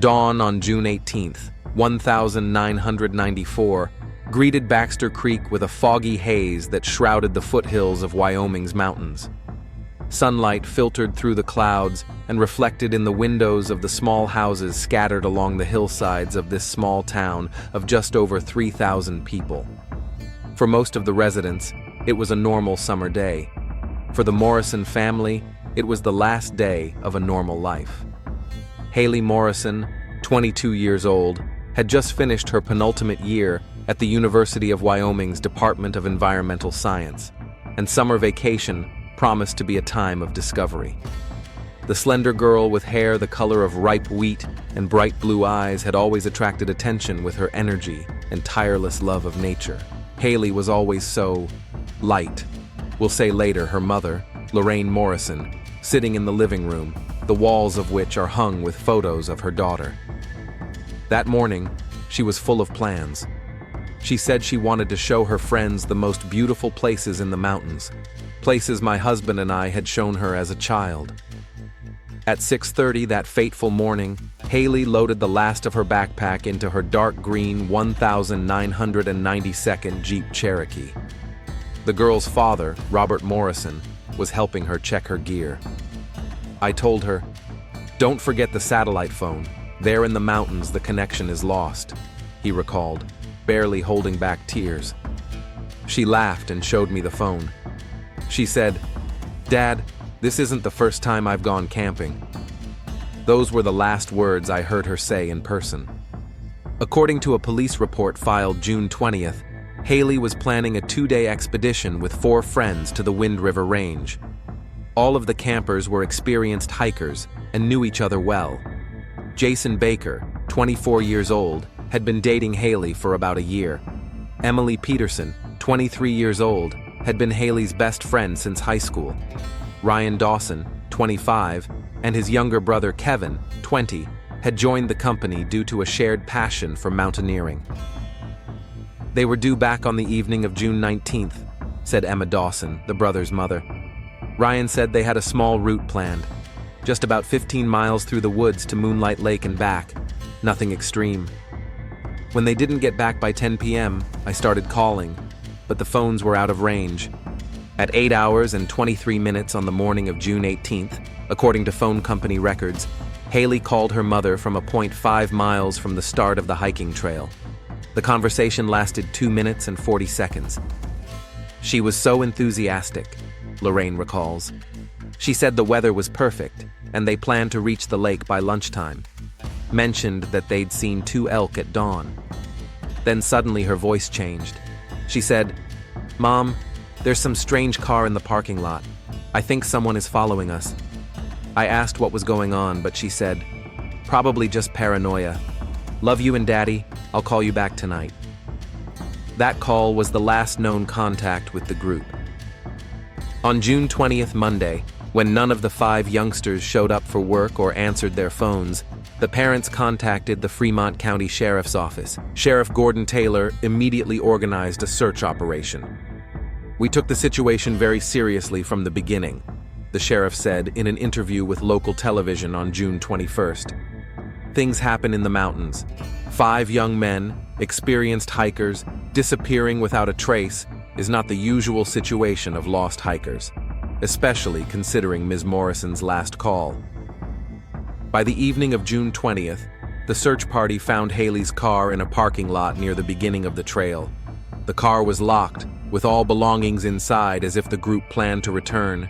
Dawn on June 18th, 1994, greeted Baxter Creek with a foggy haze that shrouded the foothills of Wyoming's mountains. Sunlight filtered through the clouds and reflected in the windows of the small houses scattered along the hillsides of this small town of just over 3,000 people. For most of the residents, it was a normal summer day. For the Morrison family, it was the last day of a normal life. Haley Morrison, 22 years old, had just finished her penultimate year at the University of Wyoming's Department of Environmental Science, and summer vacation promised to be a time of discovery. The slender girl with hair the color of ripe wheat and bright blue eyes had always attracted attention with her energy and tireless love of nature. Haley was always so light. We'll say later her mother, Lorraine Morrison, sitting in the living room, the walls of which are hung with photos of her daughter. That morning, she was full of plans. She said she wanted to show her friends the most beautiful places in the mountains, places my husband and I had shown her as a child. At 6:30 that fateful morning, Haley loaded the last of her backpack into her dark green 1992nd Jeep Cherokee. The girl's father, Robert Morrison, was helping her check her gear. I told her, "Don't forget the satellite phone. There in the mountains the connection is lost," he recalled, barely holding back tears. She laughed and showed me the phone. She said, "Dad, this isn't the first time I've gone camping." Those were the last words I heard her say in person. According to a police report filed June 20th, Haley was planning a 2-day expedition with 4 friends to the Wind River Range. All of the campers were experienced hikers and knew each other well. Jason Baker, 24 years old, had been dating Haley for about a year. Emily Peterson, 23 years old, had been Haley's best friend since high school. Ryan Dawson, 25, and his younger brother Kevin, 20, had joined the company due to a shared passion for mountaineering. They were due back on the evening of June 19th, said Emma Dawson, the brothers' mother. Ryan said they had a small route planned, just about 15 miles through the woods to Moonlight Lake and back, nothing extreme. When they didn't get back by 10 p.m., I started calling, but the phones were out of range. At 8 hours and 23 minutes on the morning of June 18th, according to phone company records, Haley called her mother from a point 5 miles from the start of the hiking trail. The conversation lasted 2 minutes and 40 seconds. She was so enthusiastic, Lorraine recalls. She said the weather was perfect, and they planned to reach the lake by lunchtime. Mentioned that they'd seen 2 elk at dawn. Then suddenly her voice changed. She said, "Mom, there's some strange car in the parking lot. I think someone is following us." I asked what was going on, but she said, "Probably just paranoia. Love you and Daddy, I'll call you back tonight." That call was the last known contact with the group. On June 20th, Monday, when none of the 5 youngsters showed up for work or answered their phones, the parents contacted the Fremont County Sheriff's Office. Sheriff Gordon Taylor immediately organized a search operation. "We took the situation very seriously from the beginning," the sheriff said in an interview with local television on June 21st. "Things happen in the mountains. 5 young men, experienced hikers, disappearing without a trace is not the usual situation of lost hikers, especially considering Ms. Morrison's last call." By the evening of June 20th, the search party found Haley's car in a parking lot near the beginning of the trail. The car was locked, with all belongings inside as if the group planned to return.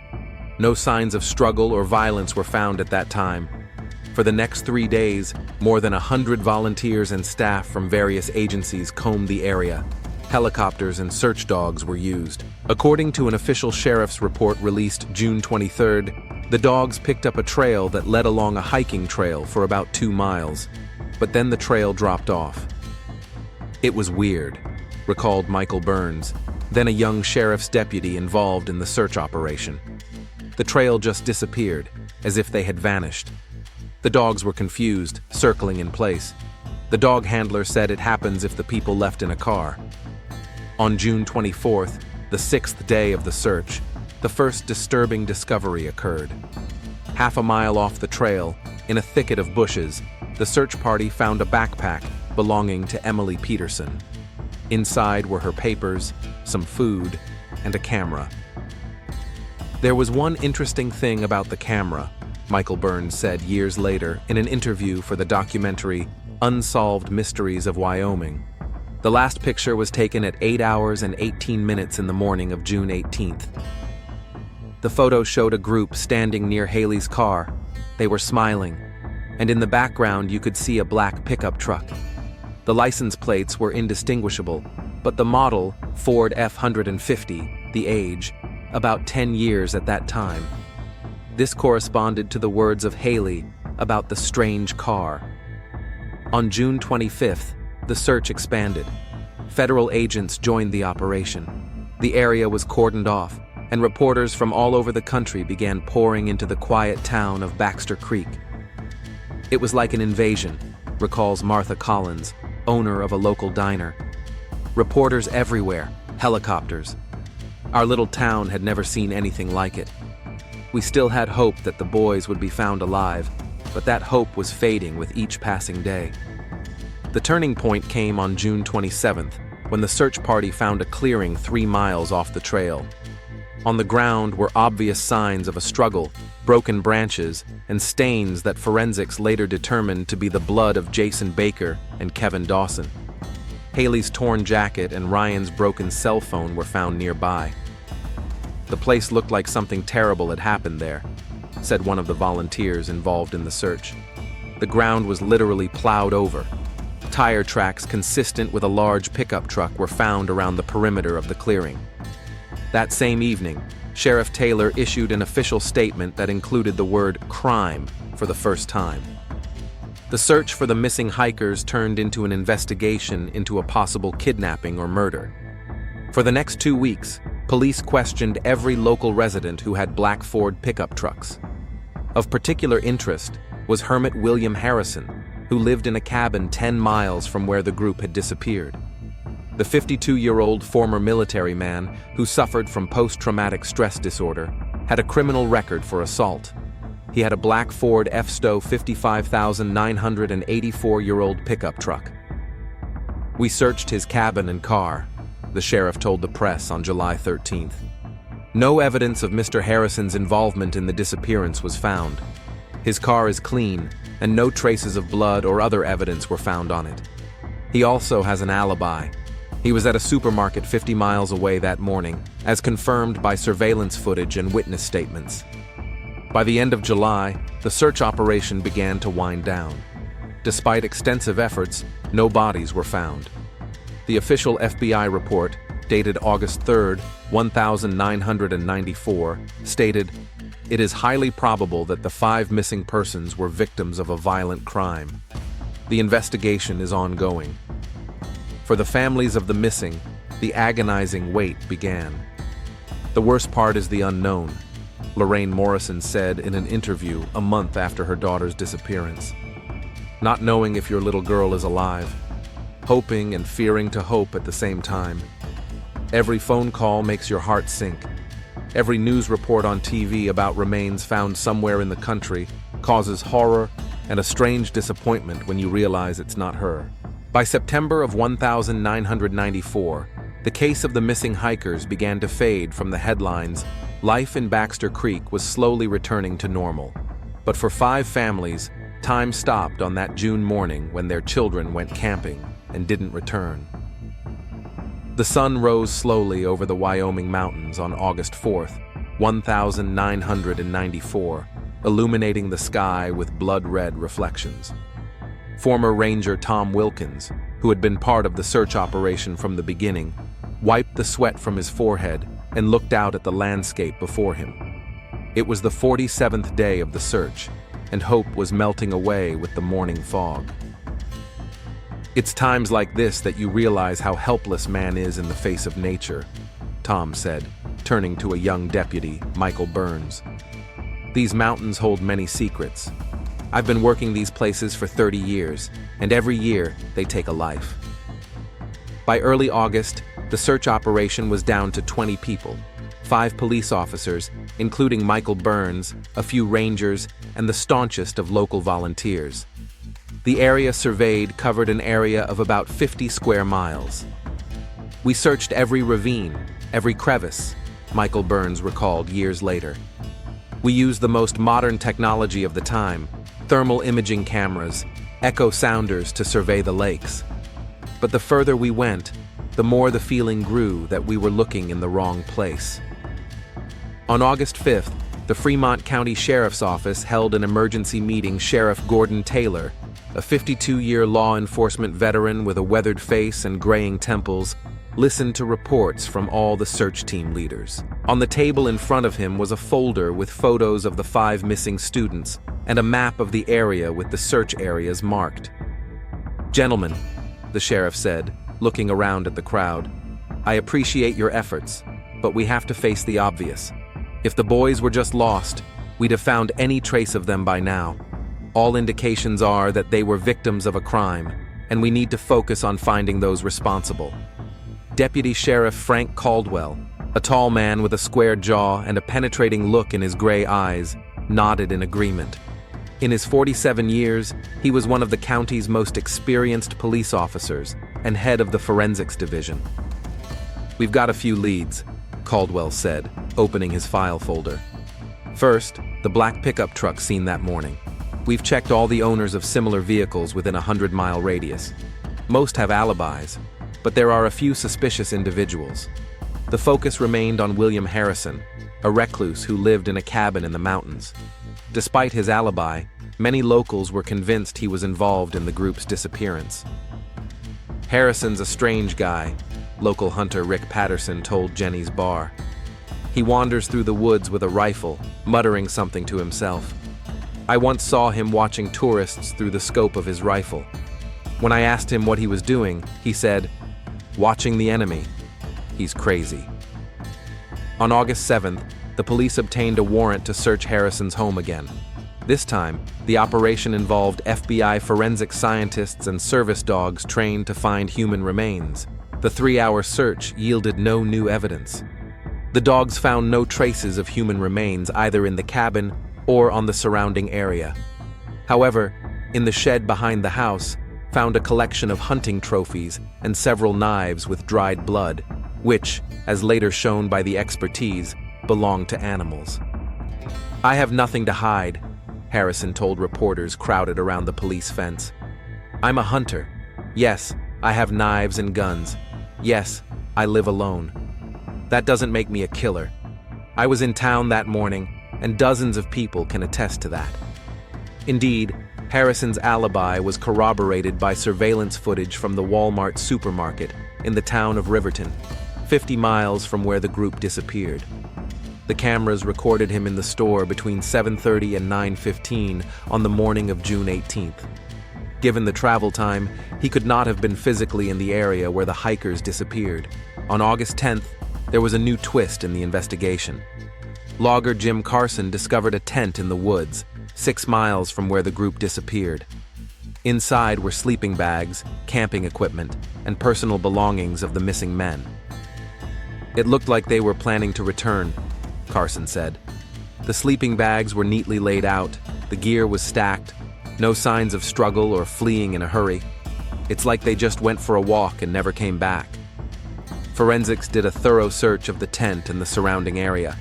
No signs of struggle or violence were found at that time. For the next 3 days, more than 100 volunteers and staff from various agencies combed the area. Helicopters and search dogs were used. According to an official sheriff's report released June 23rd, the dogs picked up a trail that led along a hiking trail for about 2 miles, but then the trail dropped off. "It was weird," recalled Michael Burns, then a young sheriff's deputy involved in the search operation. "The trail just disappeared, as if they had vanished. The dogs were confused, circling in place. The dog handler said it happens if the people left in a car." On June 24th, the 6th day of the search, the first disturbing discovery occurred. Half a mile off the trail, in a thicket of bushes, the search party found a backpack belonging to Emily Peterson. Inside were her papers, some food, and a camera. There was one interesting thing about the camera, Michael Burns said years later in an interview for the documentary Unsolved Mysteries of Wyoming. The last picture was taken at 8 hours and 18 minutes in the morning of June 18th. The photo showed a group standing near Haley's car. They were smiling, and in the background you could see a black pickup truck. The license plates were indistinguishable, but the model, Ford F-150, the age, about 10 years at that time. This corresponded to the words of Haley about the strange car. On June 25th, the search expanded. Federal agents joined the operation. The area was cordoned off, and reporters from all over the country began pouring into the quiet town of Baxter Creek. It was like an invasion, recalls Martha Collins, owner of a local diner. Reporters everywhere, helicopters. Our little town had never seen anything like it. We still had hope that the boys would be found alive, but that hope was fading with each passing day. The turning point came on June 27th, when the search party found a clearing 3 miles off the trail. On the ground were obvious signs of a struggle, broken branches, and stains that forensics later determined to be the blood of Jason Baker and Kevin Dawson. Haley's torn jacket and Ryan's broken cell phone were found nearby. The place looked like something terrible had happened there, said one of the volunteers involved in the search. The ground was literally plowed over. Tire tracks consistent with a large pickup truck were found around the perimeter of the clearing. That same evening, Sheriff Taylor issued an official statement that included the word crime for the first time. The search for the missing hikers turned into an investigation into a possible kidnapping or murder. For the next 2 weeks, police questioned every local resident who had black Ford pickup trucks. Of particular interest was Hermit William Harrison, who lived in a cabin 10 miles from where the group had disappeared. The 52-year-old former military man, who suffered from post-traumatic stress disorder, had a criminal record for assault. He had a black Ford F-Stowe 55,984-year-old pickup truck. "We searched his cabin and car," the sheriff told the press on July 13th. No evidence of Mr. Harrison's involvement in the disappearance was found. His car is clean, and no traces of blood or other evidence were found on it. He also has an alibi. He was at a supermarket 50 miles away that morning, as confirmed by surveillance footage and witness statements. By the end of July, the search operation began to wind down. Despite extensive efforts, no bodies were found. The official FBI report, dated August 3, 1994, stated, "It is highly probable that the 5 missing persons were victims of a violent crime. The investigation is ongoing." For the families of the missing, the agonizing wait began. "The worst part is the unknown," Lorraine Morrison said in an interview a month after her daughter's disappearance. "Not knowing if your little girl is alive, hoping and fearing to hope at the same time. Every phone call makes your heart sink. Every news report on TV about remains found somewhere in the country causes horror and a strange disappointment when you realize it's not her." By September of 1994, the case of the missing hikers began to fade from the headlines. Life in Baxter Creek was slowly returning to normal. But for 5 families, time stopped on that June morning when their children went camping and didn't return. The sun rose slowly over the Wyoming mountains on August 4th, 1994, illuminating the sky with blood-red reflections. Former Ranger Tom Wilkins, who had been part of the search operation from the beginning, wiped the sweat from his forehead and looked out at the landscape before him. It was the 47th day of the search, and hope was melting away with the morning fog. "It's times like this that you realize how helpless man is in the face of nature," Tom said, turning to a young deputy, Michael Burns. "These mountains hold many secrets. I've been working these places for 30 years, and every year they take a life." By early August, the search operation was down to 20 people, 5 police officers, including Michael Burns, a few rangers, and the staunchest of local volunteers. The area surveyed covered an area of about 50 square miles. We searched every ravine, every crevice, Michael Burns recalled years later. We used the most modern technology of the time, thermal imaging cameras, echo sounders to survey the lakes. But the further we went, the more the feeling grew that we were looking in the wrong place. On August 5th, the Fremont County Sheriff's Office held an emergency meeting. Sheriff Gordon Taylor, a 52-year law enforcement veteran with a weathered face and graying temples, listened to reports from all the search team leaders. On the table in front of him was a folder with photos of the 5 missing students and a map of the area with the search areas marked. "Gentlemen," the sheriff said, looking around at the crowd, "I appreciate your efforts, but we have to face the obvious. If the boys were just lost, we'd have found any trace of them by now. All indications are that they were victims of a crime, and we need to focus on finding those responsible." Deputy Sheriff Frank Caldwell, a tall man with a square jaw and a penetrating look in his gray eyes, nodded in agreement. In his 47 years, he was one of the county's most experienced police officers and head of the forensics division. "We've got a few leads," Caldwell said, opening his file folder. "First, the black pickup truck seen that morning. We've checked all the owners of similar vehicles within a 100-mile radius. Most have alibis, but there are a few suspicious individuals. The focus remained on William Harrison, a recluse who lived in a cabin in the mountains. Despite his alibi, many locals were convinced he was involved in the group's disappearance. Harrison's a strange guy," local hunter Rick Patterson told Jenny's bar. "He wanders through the woods with a rifle, muttering something to himself. I once saw him watching tourists through the scope of his rifle. When I asked him what he was doing, he said, 'Watching the enemy. He's crazy.'" On August 7th, the police obtained a warrant to search Harrison's home again. This time, the operation involved FBI forensic scientists and service dogs trained to find human remains. The 3-hour search yielded no new evidence. The dogs found no traces of human remains either in the cabin or on the surrounding area. However, in the shed behind the house, found a collection of hunting trophies and several knives with dried blood, which, as later shown by the expertise, belonged to animals. "I have nothing to hide," Harrison told reporters crowded around the police fence. "I'm a hunter. Yes, I have knives and guns. Yes, I live alone. That doesn't make me a killer. I was in town that morning, and dozens of people can attest to that." Indeed, Harrison's alibi was corroborated by surveillance footage from the Walmart supermarket in the town of Riverton, 50 miles from where the group disappeared. The cameras recorded him in the store between 7:30 and 9:15 on the morning of June 18th. Given the travel time, he could not have been physically in the area where the hikers disappeared. On August 10th, there was a new twist in the investigation. Logger Jim Carson discovered a tent in the woods, 6 miles from where the group disappeared. Inside were sleeping bags, camping equipment, and personal belongings of the missing men. "It looked like they were planning to return," Carson said. "The sleeping bags were neatly laid out, the gear was stacked, no signs of struggle or fleeing in a hurry. It's like they just went for a walk and never came back." Forensics did a thorough search of the tent and the surrounding area.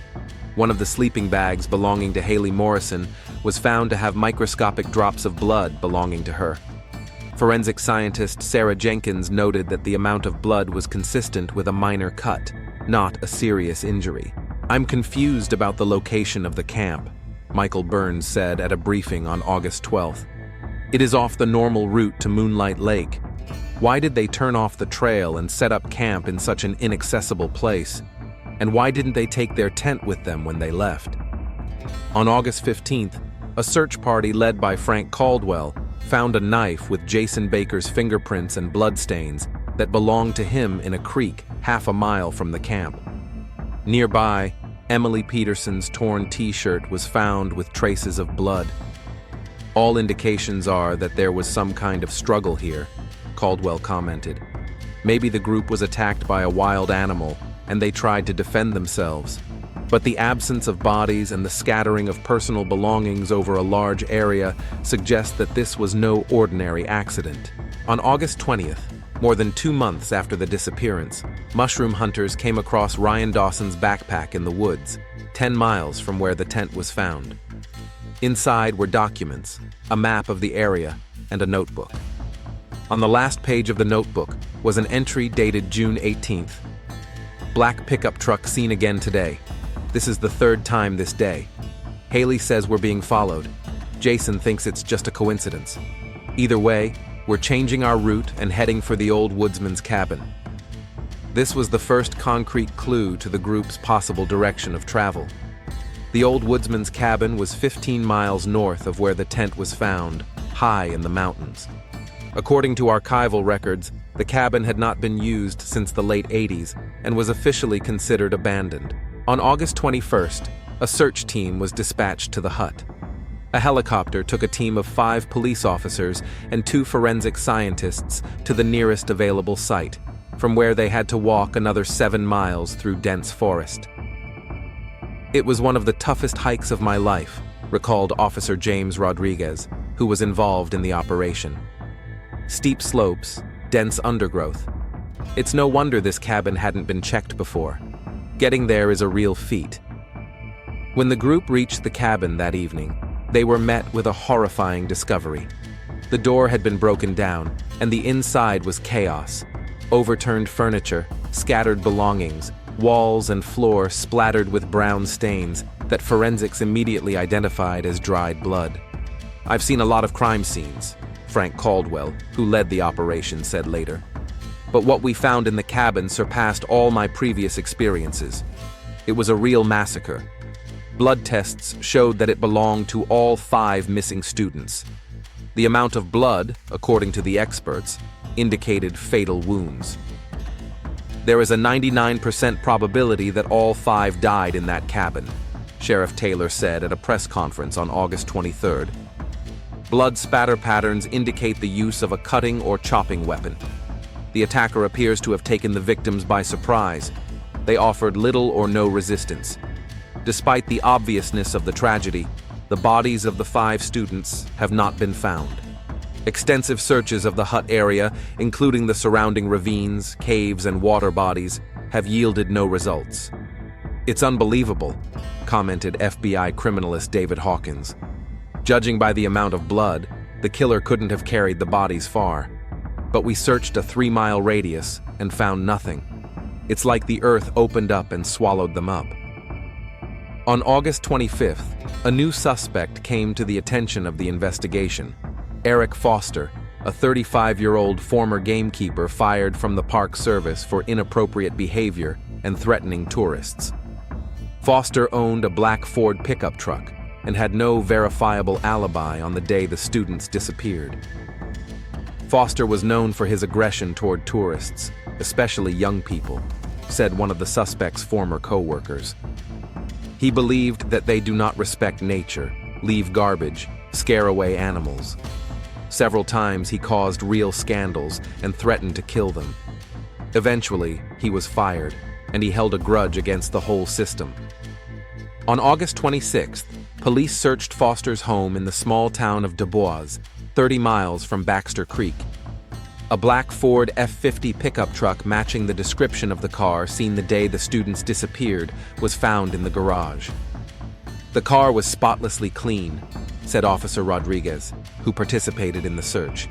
One of the sleeping bags belonging to Haley Morrison was found to have microscopic drops of blood belonging to her. Forensic scientist Sarah Jenkins noted that the amount of blood was consistent with a minor cut, not a serious injury. "I'm confused about the location of the camp," Michael Burns said at a briefing on August 12th. "It is off the normal route to Moonlight Lake. Why did they turn off the trail and set up camp in such an inaccessible place? And why didn't they take their tent with them when they left?" On August 15th, a search party led by Frank Caldwell found a knife with Jason Baker's fingerprints and bloodstains that belonged to him in a creek half a mile from the camp. Nearby, Emily Peterson's torn t-shirt was found with traces of blood. "All indications are that there was some kind of struggle here," Caldwell commented. "Maybe the group was attacked by a wild animal and they tried to defend themselves. but the absence of bodies and the scattering of personal belongings over a large area suggest that this was no ordinary accident. On August 20th, more than 2 months after the disappearance, mushroom hunters came across Ryan Dawson's backpack in the woods, 10 miles from where the tent was found. Inside were documents, a map of the area, and a notebook. On the last page of the notebook was an entry dated June 18th. Black pickup truck seen again today. This is the 3rd time this day. Haley says we're being followed. Jason thinks it's just a coincidence. Either way, we're changing our route and heading for the old woodsman's cabin. This was the first concrete clue to the group's possible direction of travel. The old woodsman's cabin was 15 miles north of where the tent was found, high in the mountains. According to archival records, the cabin had not been used since the late 80s and was officially considered abandoned. On August 21st, a search team was dispatched to the hut. A helicopter took a team of 5 police officers and 2 forensic scientists to the nearest available site, from where they had to walk another 7 miles through dense forest. It was one of the toughest hikes of my life, recalled Officer James Rodriguez, who was involved in the operation. Steep slopes, dense undergrowth. It's no wonder this cabin hadn't been checked before. Getting there is a real feat. When the group reached the cabin that evening, they were met with a horrifying discovery. The door had been broken down, and the inside was chaos. Overturned furniture, scattered belongings, walls and floor splattered with brown stains that forensics immediately identified as dried blood. "I've seen a lot of crime scenes," Frank Caldwell, who led the operation, said later. "But what we found in the cabin surpassed all my previous experiences. It was a real massacre. Blood tests showed that it belonged to all 5 missing students. The amount of blood, according to the experts, indicated fatal wounds. There is a 99% probability that all 5 died in that cabin," Sheriff Taylor said at a press conference on August 23rd. Blood spatter patterns indicate the use of a cutting or chopping weapon. The attacker appears to have taken the victims by surprise. They offered little or no resistance. Despite the obviousness of the tragedy, the bodies of the 5 students have not been found. Extensive searches of the hut area, including the surrounding ravines, caves, and water bodies, have yielded no results. "It's unbelievable," commented FBI criminalist David Hawkins. "Judging by the amount of blood, the killer couldn't have carried the bodies far. But we searched a 3-mile radius and found nothing. It's like the earth opened up and swallowed them up." On August 25th, a new suspect came to the attention of the investigation. Eric Foster, a 35-year-old former gamekeeper fired from the Park Service for inappropriate behavior and threatening tourists. Foster owned a black Ford pickup truck and had no verifiable alibi on the day the students disappeared. Foster was known for his aggression toward tourists, especially young people, said one of the suspect's former co-workers. He believed that they do not respect nature, leave garbage, scare away animals. Several times he caused real scandals and threatened to kill them. Eventually, he was fired, and he held a grudge against the whole system. On August 26th, police searched Foster's home in the small town of Dubois, 30 miles from Baxter Creek. A black Ford F-50 pickup truck matching the description of the car seen the day the students disappeared was found in the garage. "The car was spotlessly clean," said Officer Rodriguez, who participated in the search.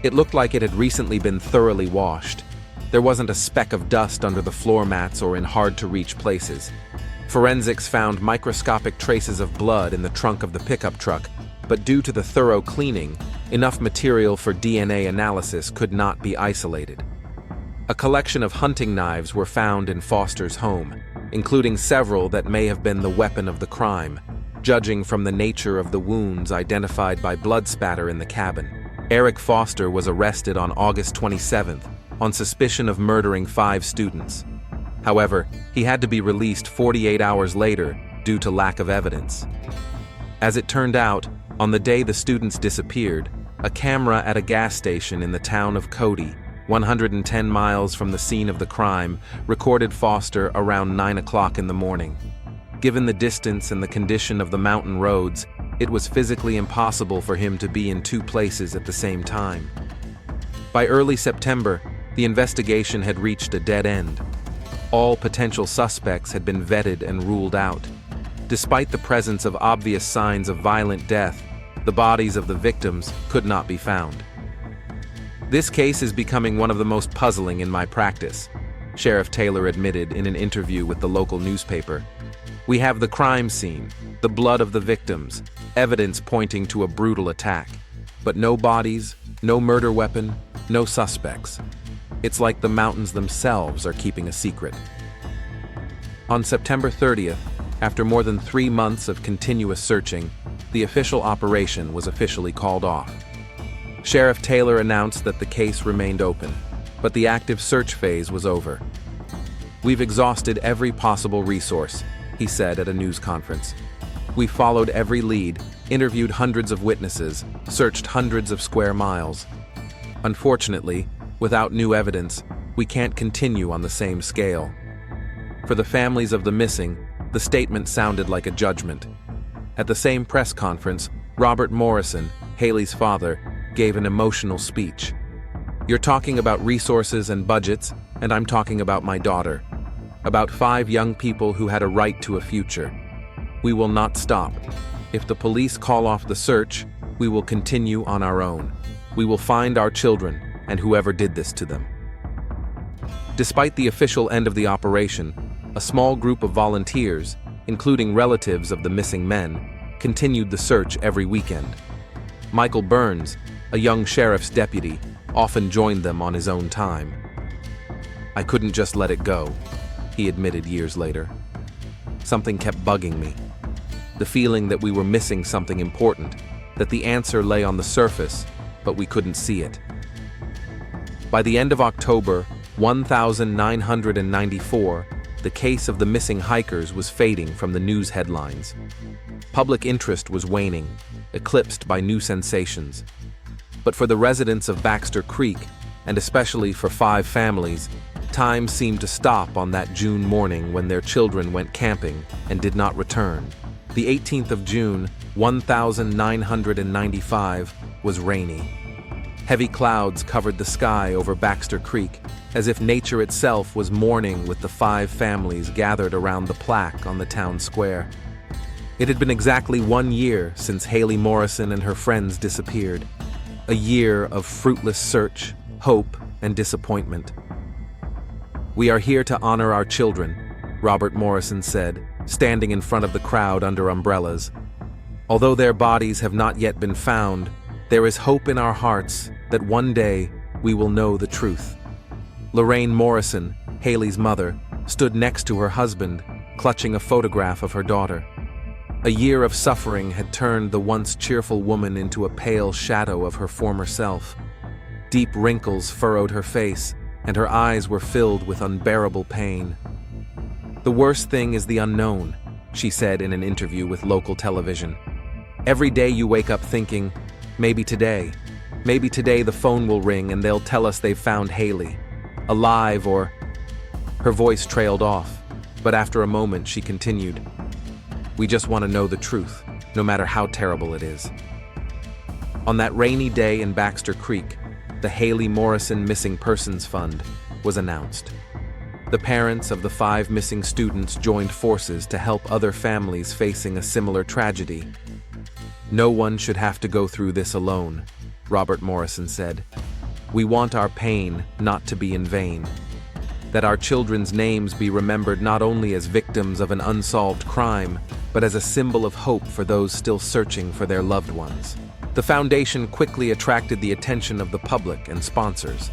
"It looked like it had recently been thoroughly washed. There wasn't a speck of dust under the floor mats or in hard-to-reach places. Forensics found microscopic traces of blood in the trunk of the pickup truck, but due to the thorough cleaning, enough material for DNA analysis could not be isolated." A collection of hunting knives were found in Foster's home, including several that may have been the weapon of the crime, judging from the nature of the wounds identified by blood spatter in the cabin. Eric Foster was arrested on August 27th on suspicion of murdering 5 students. However, he had to be released 48 hours later due to lack of evidence. As it turned out, on the day the students disappeared, a camera at a gas station in the town of Cody, 110 miles from the scene of the crime, recorded Foster around 9 o'clock in the morning. Given the distance and the condition of the mountain roads, it was physically impossible for him to be in two places at the same time. By early September, the investigation had reached a dead end. All potential suspects had been vetted and ruled out. Despite the presence of obvious signs of violent death, the bodies of the victims could not be found. "This case is becoming one of the most puzzling in my practice," Sheriff Taylor admitted in an interview with the local newspaper. "We have the crime scene, the blood of the victims, evidence pointing to a brutal attack, but no bodies, no murder weapon, no suspects. It's like the mountains themselves are keeping a secret." On September 30th, after more than 3 months of continuous searching, the official operation was officially called off. Sheriff Taylor announced that the case remained open, but the active search phase was over. "We've exhausted every possible resource," he said at a news conference. "We followed every lead, interviewed hundreds of witnesses, searched hundreds of square miles. Unfortunately, without new evidence, we can't continue on the same scale." For the families of the missing, the statement sounded like a judgment. At the same press conference, Robert Morrison, Haley's father, gave an emotional speech. "You're talking about resources and budgets, and I'm talking about my daughter. About 5 young people who had a right to a future. We will not stop. If the police call off the search, we will continue on our own. We will find our children and whoever did this to them." Despite the official end of the operation, a small group of volunteers, including relatives of the missing men, continued the search every weekend. Michael Burns, a young sheriff's deputy, often joined them on his own time. "I couldn't just let it go," he admitted years later. "Something kept bugging me. The feeling that we were missing something important, that the answer lay on the surface, but we couldn't see it." By the end of October 1994, the case of the missing hikers was fading from the news headlines. Public interest was waning, eclipsed by new sensations. But for the residents of Baxter Creek, and especially for 5 families, time seemed to stop on that June morning when their children went camping and did not return. The 18th of June, 1995, was rainy. Heavy clouds covered the sky over Baxter Creek, as if nature itself was mourning with the 5 families gathered around the plaque on the town square. It had been exactly 1 year since Haley Morrison and her friends disappeared. A year of fruitless search, hope, and disappointment. "We are here to honor our children," Robert Morrison said, standing in front of the crowd under umbrellas. "Although their bodies have not yet been found, there is hope in our hearts that one day we will know the truth." Lorraine Morrison, Haley's mother, stood next to her husband, clutching a photograph of her daughter. A year of suffering had turned the once cheerful woman into a pale shadow of her former self. Deep wrinkles furrowed her face, and her eyes were filled with unbearable pain. "The worst thing is the unknown," she said in an interview with local television. "Every day you wake up thinking, maybe today the phone will ring and they'll tell us they've found Haley, alive or..." Her voice trailed off, but after a moment she continued, "We just want to know the truth, no matter how terrible it is." On that rainy day in Baxter Creek, the Haley Morrison Missing Persons Fund was announced. The parents of the 5 missing students joined forces to help other families facing a similar tragedy. "No one should have to go through this alone," Robert Morrison said. "We want our pain not to be in vain. That our children's names be remembered not only as victims of an unsolved crime, but as a symbol of hope for those still searching for their loved ones." The foundation quickly attracted the attention of the public and sponsors.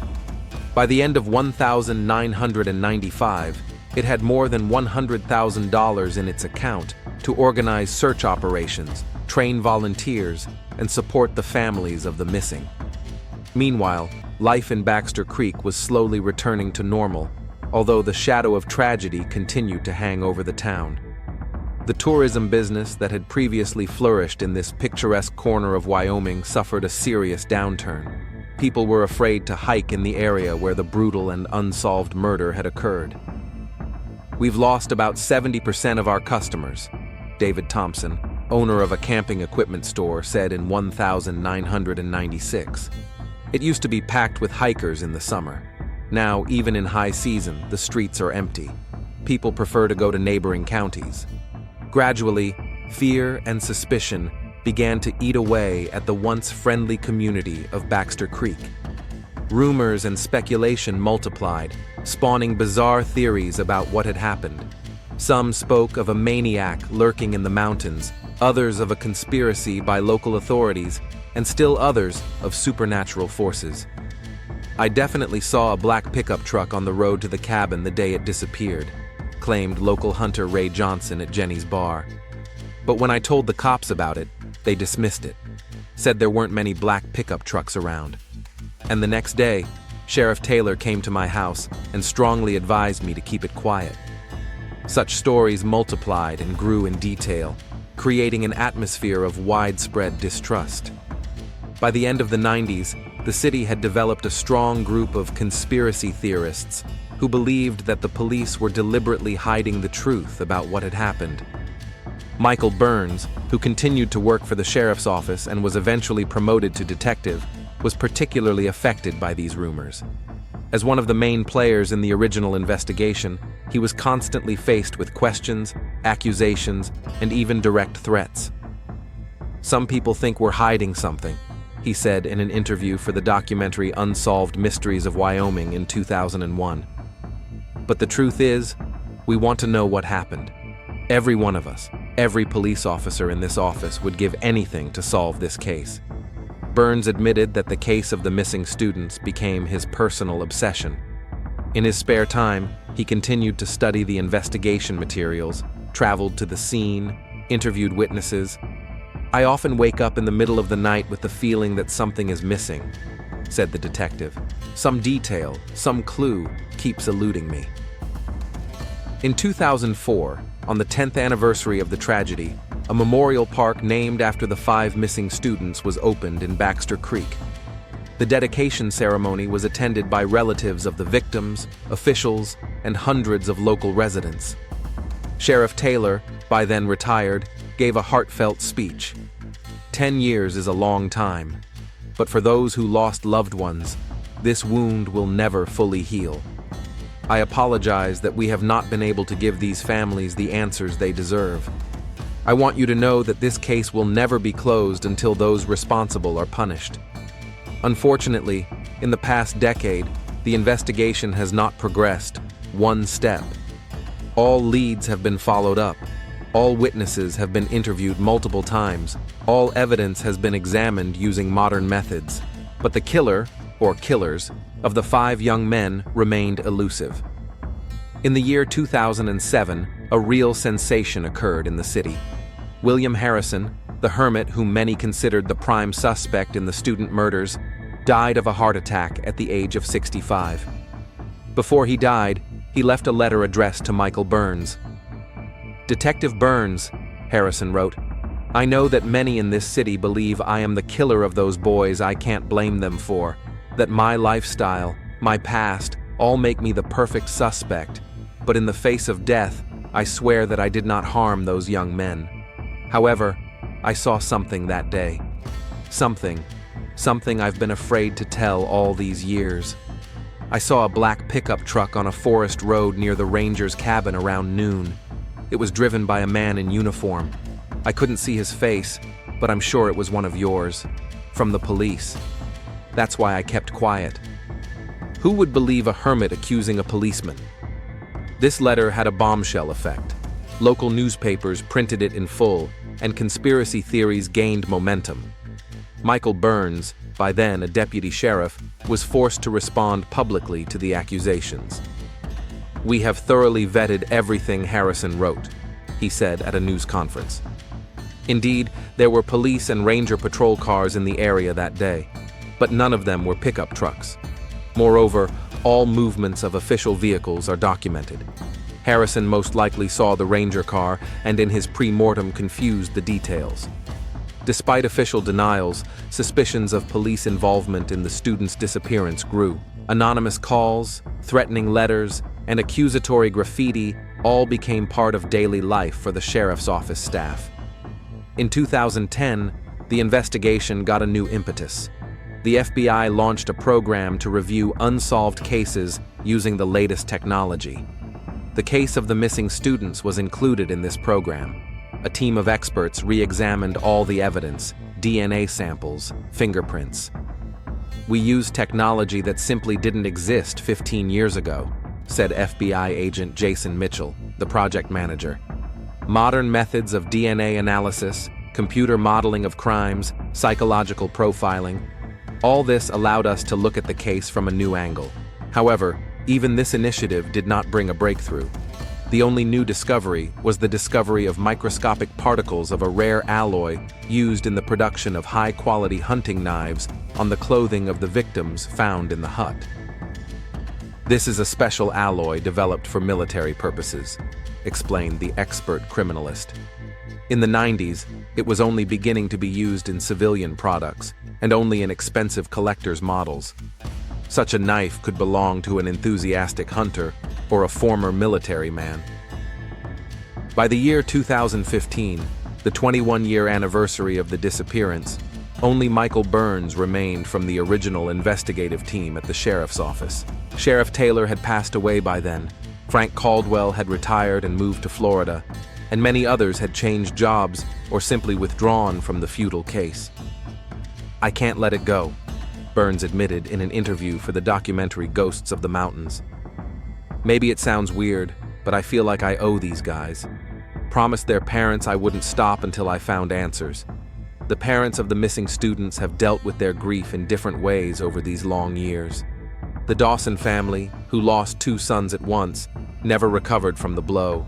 By the end of 1995, it had more than $100,000 in its account to organize search operations, train volunteers, and support the families of the missing. Meanwhile, life in Baxter Creek was slowly returning to normal, although the shadow of tragedy continued to hang over the town. The tourism business that had previously flourished in this picturesque corner of Wyoming suffered a serious downturn. People were afraid to hike in the area where the brutal and unsolved murder had occurred. We've lost about 70% of our customers, David Thompson, owner of a camping equipment store, said in 1996. It used to be packed with hikers in the summer. Now, even in high season, the streets are empty. People prefer to go to neighboring counties. Gradually, fear and suspicion began to eat away at the once friendly community of Baxter Creek. Rumors and speculation multiplied, spawning bizarre theories about what had happened. Some spoke of a maniac lurking in the mountains, others of a conspiracy by local authorities, and still others of supernatural forces. I definitely saw a black pickup truck on the road to the cabin the day it disappeared, claimed local hunter Ray Johnson at Jenny's bar. But when I told the cops about it, they dismissed it, said there weren't many black pickup trucks around. And the next day, Sheriff Taylor came to my house and strongly advised me to keep it quiet. Such stories multiplied and grew in detail, creating an atmosphere of widespread distrust. By the end of the 90s, the city had developed a strong group of conspiracy theorists who believed that the police were deliberately hiding the truth about what had happened. Michael Burns, who continued to work for the sheriff's office and was eventually promoted to detective, was particularly affected by these rumors. As one of the main players in the original investigation, he was constantly faced with questions, accusations, and even direct threats. "Some people think we're hiding something," he said in an interview for the documentary Unsolved Mysteries of Wyoming in 2001. "But the truth is, we want to know what happened. Every one of us, every police officer in this office would give anything to solve this case." Burns admitted that the case of the missing students became his personal obsession. In his spare time, he continued to study the investigation materials, traveled to the scene, interviewed witnesses. "I often wake up in the middle of the night with the feeling that something is missing," said the detective. "Some detail, some clue keeps eluding me." In 2004, on the 10th anniversary of the tragedy, a memorial park named after the 5 missing students was opened in Baxter Creek. The dedication ceremony was attended by relatives of the victims, officials, and hundreds of local residents. Sheriff Taylor, by then retired, gave a heartfelt speech. 10 years is a long time, but for those who lost loved ones, this wound will never fully heal. I apologize that we have not been able to give these families the answers they deserve. I want you to know that this case will never be closed until those responsible are punished. Unfortunately, in the past decade, the investigation has not progressed one step. All leads have been followed up. All witnesses have been interviewed multiple times. All evidence has been examined using modern methods. But the killer, or killers, of the 5 young men remained elusive. In the year 2007, a real sensation occurred in the city. William Harrison, the hermit whom many considered the prime suspect in the student murders, died of a heart attack at the age of 65. Before he died, he left a letter addressed to Michael Burns. "Detective Burns," Harrison wrote, "I know that many in this city believe I am the killer of those boys I can't blame them for, that my lifestyle, my past, all make me the perfect suspect, but in the face of death, I swear that I did not harm those young men. However, I saw something that day. Something I've been afraid to tell all these years. I saw a black pickup truck on a forest road near the ranger's cabin around noon. It was driven by a man in uniform. I couldn't see his face, but I'm sure it was one of yours, from the police. That's why I kept quiet." Who would believe a hermit accusing a policeman? This letter had a bombshell effect. Local newspapers printed it in full, and conspiracy theories gained momentum. Michael Burns, by then a deputy sheriff, was forced to respond publicly to the accusations. "We have thoroughly vetted everything Harrison wrote," he said at a news conference. Indeed, there were police and ranger patrol cars in the area that day, but none of them were pickup trucks. Moreover, all movements of official vehicles are documented. Harrison most likely saw the ranger car and in his pre-mortem confused the details. Despite official denials, suspicions of police involvement in the student's disappearance grew. Anonymous calls, threatening letters, and accusatory graffiti all became part of daily life for the sheriff's office staff. In 2010, the investigation got a new impetus. The FBI launched a program to review unsolved cases using the latest technology. The case of the missing students was included in this program. A team of experts re-examined all the evidence, DNA samples, fingerprints. "We used technology that simply didn't exist 15 years ago," said FBI agent Jason Mitchell, the project manager. "Modern methods of DNA analysis, computer modeling of crimes, psychological profiling, all this allowed us to look at the case from a new angle. However, even this initiative did not bring a breakthrough. The only new discovery was the discovery of microscopic particles of a rare alloy used in the production of high-quality hunting knives on the clothing of the victims found in the hut. This is a special alloy developed for military purposes," explained the expert criminalist. In the 90s, it was only beginning to be used in civilian products and only in expensive collector's models. Such a knife could belong to an enthusiastic hunter or a former military man. By the year 2015, the 21-year anniversary of the disappearance, only Michael Burns remained from the original investigative team at the sheriff's office. Sheriff Taylor had passed away by then, Frank Caldwell had retired and moved to Florida, and many others had changed jobs or simply withdrawn from the futile case. "I can't let it go," Burns admitted in an interview for the documentary Ghosts of the Mountains. "Maybe it sounds weird, but I feel like I owe these guys. Promised their parents I wouldn't stop until I found answers. The parents of the missing students have dealt with their grief in different ways over these long years. The Dawson family, who lost 2 sons at once, never recovered from the blow.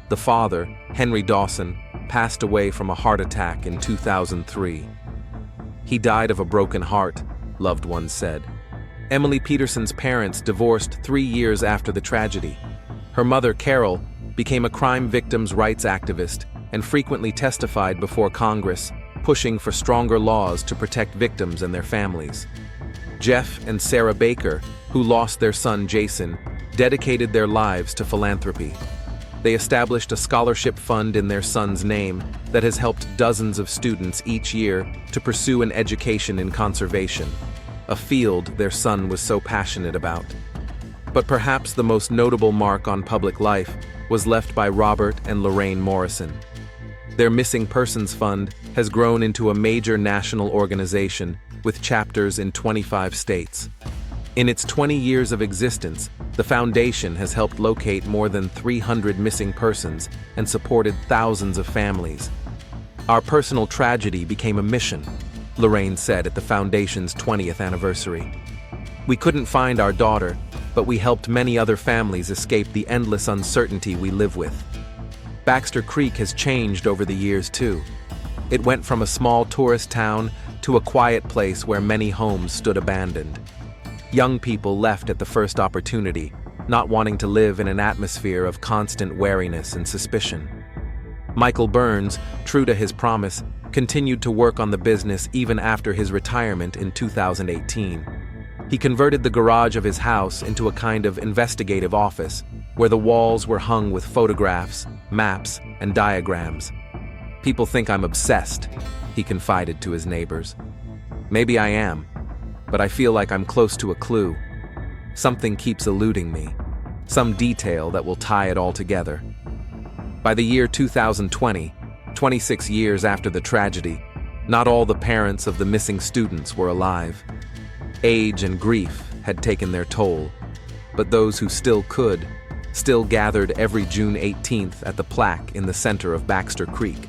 The father, Henry Dawson, passed away from a heart attack in 2003. He died of a broken heart," loved ones said. Emily Peterson's parents divorced 3 years after the tragedy. Her mother, Carol, became a crime victims' rights activist and frequently testified before Congress, pushing for stronger laws to protect victims and their families. Jeff and Sarah Baker, who lost their son Jason, dedicated their lives to philanthropy. They established a scholarship fund in their son's name that has helped dozens of students each year to pursue an education in conservation, a field their son was so passionate about. But perhaps the most notable mark on public life was left by Robert and Lorraine Morrison. Their Missing Persons Fund has grown into a major national organization with chapters in 25 states. In its 20 years of existence, the foundation has helped locate more than 300 missing persons and supported thousands of families. "Our personal tragedy became a mission," Lorraine said at the foundation's 20th anniversary. "We couldn't find our daughter, but we helped many other families escape the endless uncertainty we live with." Baxter Creek has changed over the years too. It went from a small tourist town to a quiet place where many homes stood abandoned. Young people left at the first opportunity, not wanting to live in an atmosphere of constant wariness and suspicion. Michael Burns, true to his promise, continued to work on the business even after his retirement in 2018. He converted the garage of his house into a kind of investigative office, where the walls were hung with photographs, maps, and diagrams. "People think I'm obsessed," he confided to his neighbors. "Maybe I am, but I feel like I'm close to a clue. Something keeps eluding me, some detail that will tie it all together." By the year 2020, 26 years after the tragedy, not all the parents of the missing students were alive. Age and grief had taken their toll, but those who still could, still gathered every June 18th at the plaque in the center of Baxter Creek.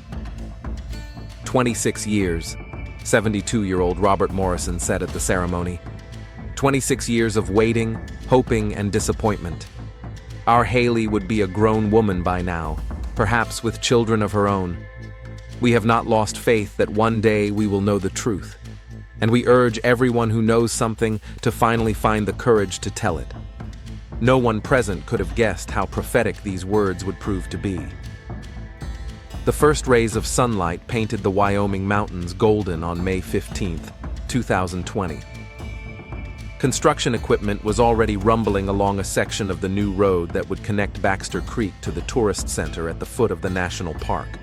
26 years, 72-year-old Robert Morrison said at the ceremony. 26 years of waiting, hoping, and disappointment. Our Haley would be a grown woman by now, perhaps with children of her own. We have not lost faith that one day we will know the truth, and we urge everyone who knows something to finally find the courage to tell it. No one present could have guessed how prophetic these words would prove to be. The first rays of sunlight painted the Wyoming mountains golden on May 15, 2020. Construction equipment was already rumbling along a section of the new road that would connect Baxter Creek to the tourist center at the foot of the national park.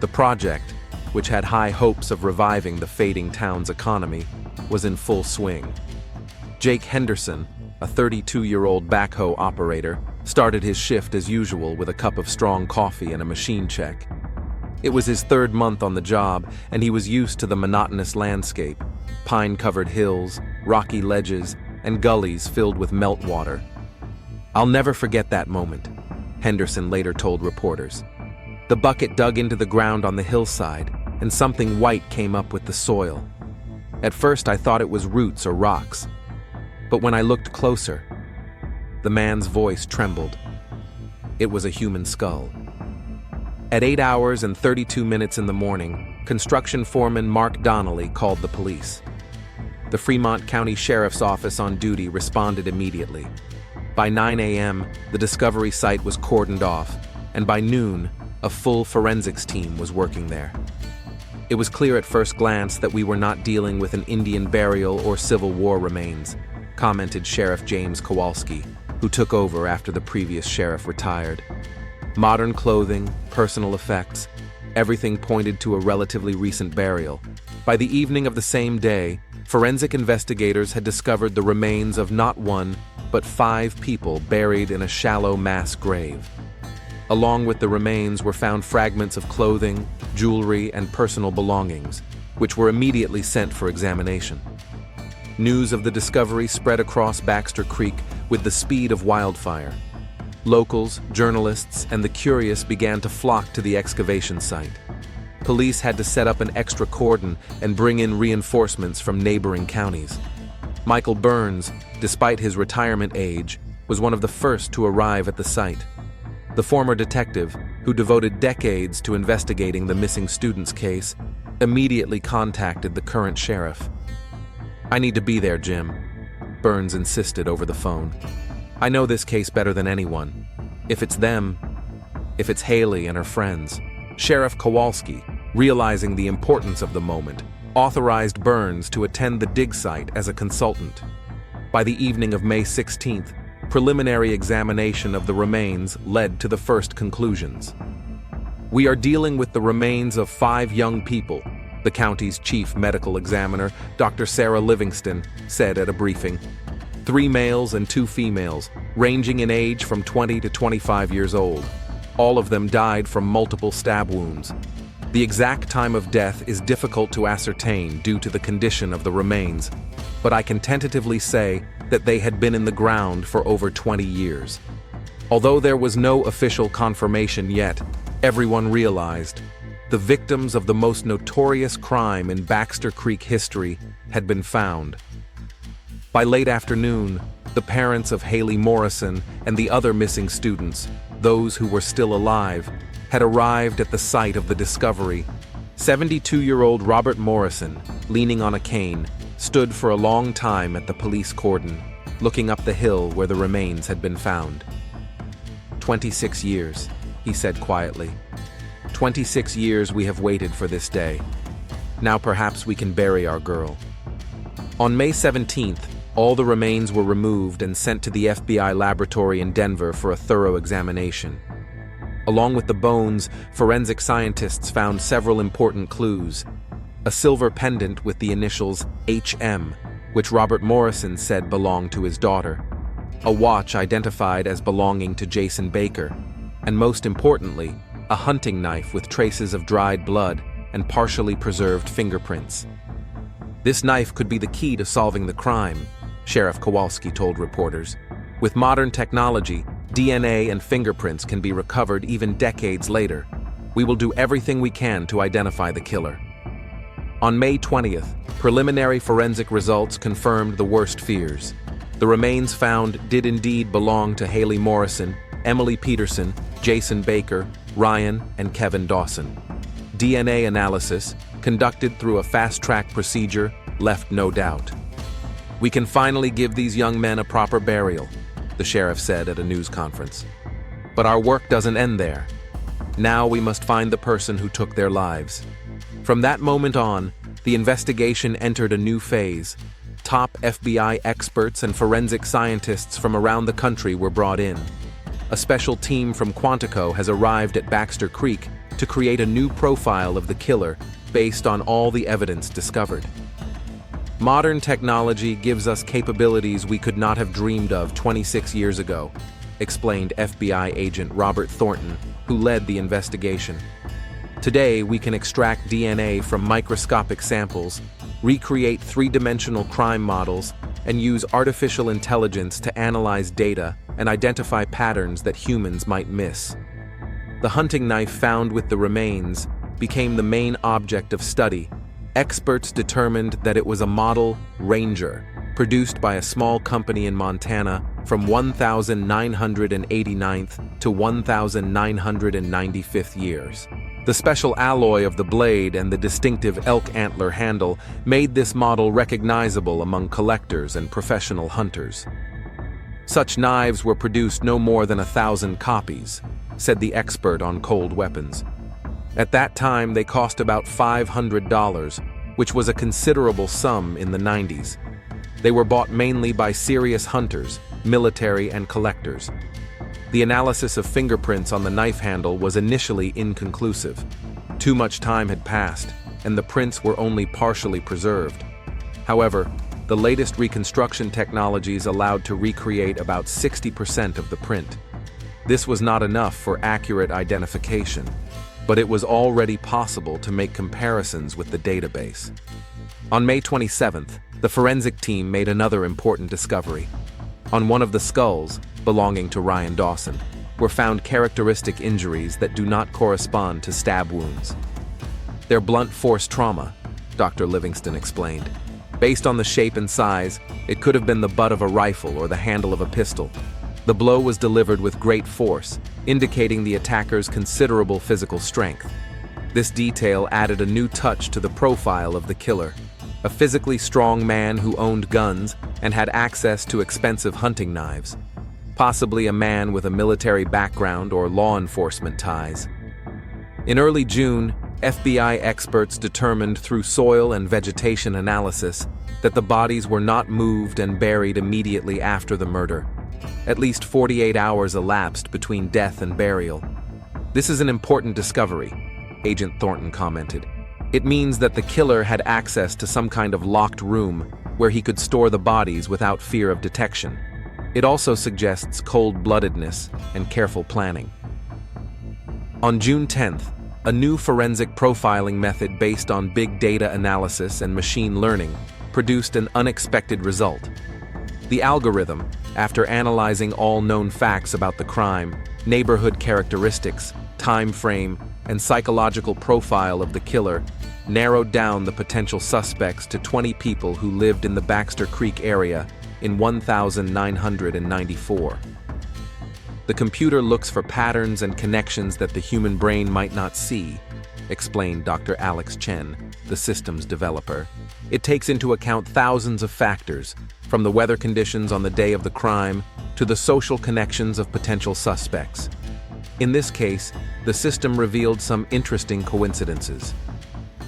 The project, which had high hopes of reviving the fading town's economy, was in full swing. Jake Henderson, a 32-year-old backhoe operator, started his shift as usual with a cup of strong coffee and a machine check. It was his third month on the job, and he was used to the monotonous landscape: pine-covered hills, rocky ledges, and gullies filled with meltwater. "I'll never forget that moment," Henderson later told reporters. "The bucket dug into the ground on the hillside, and something white came up with the soil. At first I thought it was roots or rocks, but when I looked closer," the man's voice trembled, "it was a human skull." At 8 hours and 32 minutes in the morning, construction foreman Mark Donnelly called the police. The Fremont County Sheriff's Office on duty responded immediately. By 9 a.m., the discovery site was cordoned off, and by noon, a full forensics team was working there. It was clear at first glance that we were not dealing with an Indian burial or Civil War remains, commented Sheriff James Kowalski, who took over after the previous sheriff retired. Modern clothing, personal effects, everything pointed to a relatively recent burial. By the evening of the same day, forensic investigators had discovered the remains of not one, but 5 people buried in a shallow mass grave. Along with the remains were found fragments of clothing, jewelry, and personal belongings, which were immediately sent for examination. News of the discovery spread across Baxter Creek with the speed of wildfire. Locals, journalists, and the curious began to flock to the excavation site. Police had to set up an extra cordon and bring in reinforcements from neighboring counties. Michael Burns, despite his retirement age, was one of the first to arrive at the site. The former detective, who devoted decades to investigating the missing students case, immediately contacted the current sheriff. "I need to be there, Jim," Burns insisted over the phone. "I know this case better than anyone. If it's them, if it's Haley and her friends." Sheriff Kowalski, realizing the importance of the moment, authorized Burns to attend the dig site as a consultant. By the evening of May 16th, preliminary examination of the remains led to the first conclusions. "We are dealing with the remains of 5 young people," the county's chief medical examiner, Dr. Sarah Livingston, said at a briefing. 3 males and 2 females, ranging in age from 20 to 25 years old. All of them died from multiple stab wounds. The exact time of death is difficult to ascertain due to the condition of the remains, but I can tentatively say that they had been in the ground for over 20 years. Although there was no official confirmation yet, everyone realized the victims of the most notorious crime in Baxter Creek history had been found. By late afternoon, the parents of Haley Morrison and the other missing students, those who were still alive, had arrived at the site of the discovery. 72-year-old Robert Morrison, leaning on a cane, stood for a long time at the police cordon, looking up the hill where the remains had been found. 26 years, he said quietly. 26 years we have waited for this day. Now perhaps we can bury our girl. On May 17th, all the remains were removed and sent to the FBI laboratory in Denver for a thorough examination. Along with the bones, forensic scientists found several important clues. A silver pendant with the initials HM, which Robert Morrison said belonged to his daughter. A watch identified as belonging to Jason Baker. And most importantly, a hunting knife with traces of dried blood and partially preserved fingerprints. This knife could be the key to solving the crime, Sheriff Kowalski told reporters. With modern technology, DNA and fingerprints can be recovered even decades later. We will do everything we can to identify the killer. On May 20th, preliminary forensic results confirmed the worst fears. The remains found did indeed belong to Haley Morrison, Emily Peterson, Jason Baker, Ryan, and Kevin Dawson. DNA analysis, conducted through a fast-track procedure, left no doubt. "We can finally give these young men a proper burial," the sheriff said at a news conference. "But our work doesn't end there. Now we must find the person who took their lives." From that moment on, the investigation entered a new phase. Top FBI experts and forensic scientists from around the country were brought in. A special team from Quantico has arrived at Baxter Creek to create a new profile of the killer based on all the evidence discovered. Modern technology gives us capabilities we could not have dreamed of 26 years ago, explained FBI agent Robert Thornton, who led the investigation. Today, we can extract DNA from microscopic samples, recreate three-dimensional crime models, and use artificial intelligence to analyze data and identify patterns that humans might miss. The hunting knife found with the remains became the main object of study. Experts determined that it was a model Ranger, produced by a small company in Montana from 1989th to 1995th years. The special alloy of the blade and the distinctive elk antler handle made this model recognizable among collectors and professional hunters. Such knives were produced no more than 1,000 copies, said the expert on cold weapons. At that time, they cost about $500, which was a considerable sum in the 90s. They were bought mainly by serious hunters, military, and collectors. The analysis of fingerprints on the knife handle was initially inconclusive. Too much time had passed, and the prints were only partially preserved. However, the latest reconstruction technologies allowed to recreate about 60% of the print. This was not enough for accurate identification, but it was already possible to make comparisons with the database. On May 27th, the forensic team made another important discovery. On one of the skulls, belonging to Ryan Dawson, were found characteristic injuries that do not correspond to stab wounds. They're blunt force trauma, Dr. Livingston explained. Based on the shape and size, it could have been the butt of a rifle or the handle of a pistol. The blow was delivered with great force, indicating the attacker's considerable physical strength. This detail added a new touch to the profile of the killer. A physically strong man who owned guns and had access to expensive hunting knives. Possibly a man with a military background or law enforcement ties. In early June, FBI experts determined through soil and vegetation analysis that the bodies were not moved and buried immediately after the murder. At least 48 hours elapsed between death and burial. This is an important discovery, Agent Thornton commented. It means that the killer had access to some kind of locked room where he could store the bodies without fear of detection. It also suggests cold-bloodedness and careful planning. On June 10th, a new forensic profiling method based on big data analysis and machine learning produced an unexpected result. The algorithm, after analyzing all known facts about the crime, neighborhood characteristics, time frame, and psychological profile of the killer, narrowed down the potential suspects to 20 people who lived in the Baxter Creek area in 1994. The computer looks for patterns and connections that the human brain might not see, explained Dr. Alex Chen, the system's developer. It takes into account thousands of factors, from the weather conditions on the day of the crime to the social connections of potential suspects. In this case, the system revealed some interesting coincidences.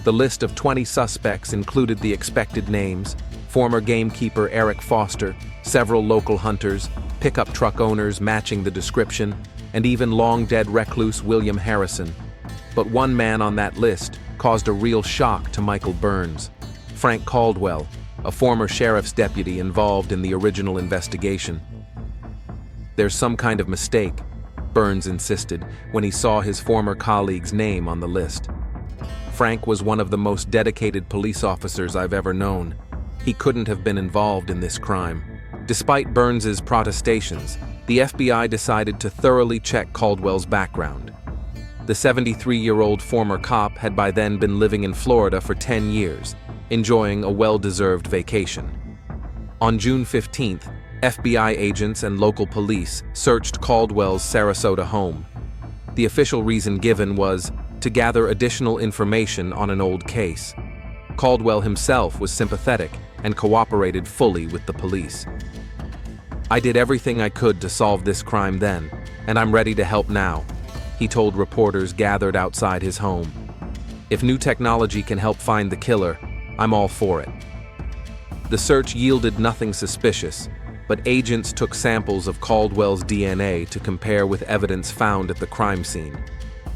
The list of 20 suspects included the expected names: former gamekeeper Eric Foster, several local hunters, pickup truck owners matching the description, and even long-dead recluse William Harrison. But one man on that list caused a real shock to Michael Burns, Frank Caldwell, a former sheriff's deputy involved in the original investigation. "There's some kind of mistake," Burns insisted when he saw his former colleague's name on the list. Frank was one of the most dedicated police officers I've ever known. He couldn't have been involved in this crime. Despite Burns's protestations, the FBI decided to thoroughly check Caldwell's background. The 73-year-old former cop had by then been living in Florida for 10 years, enjoying a well-deserved vacation. On June 15th, FBI agents and local police searched Caldwell's Sarasota home. The official reason given was to gather additional information on an old case. Caldwell himself was sympathetic and cooperated fully with the police. "I did everything I could to solve this crime then, and I'm ready to help now," he told reporters gathered outside his home. "If new technology can help find the killer, I'm all for it." The search yielded nothing suspicious, but agents took samples of Caldwell's DNA to compare with evidence found at the crime scene.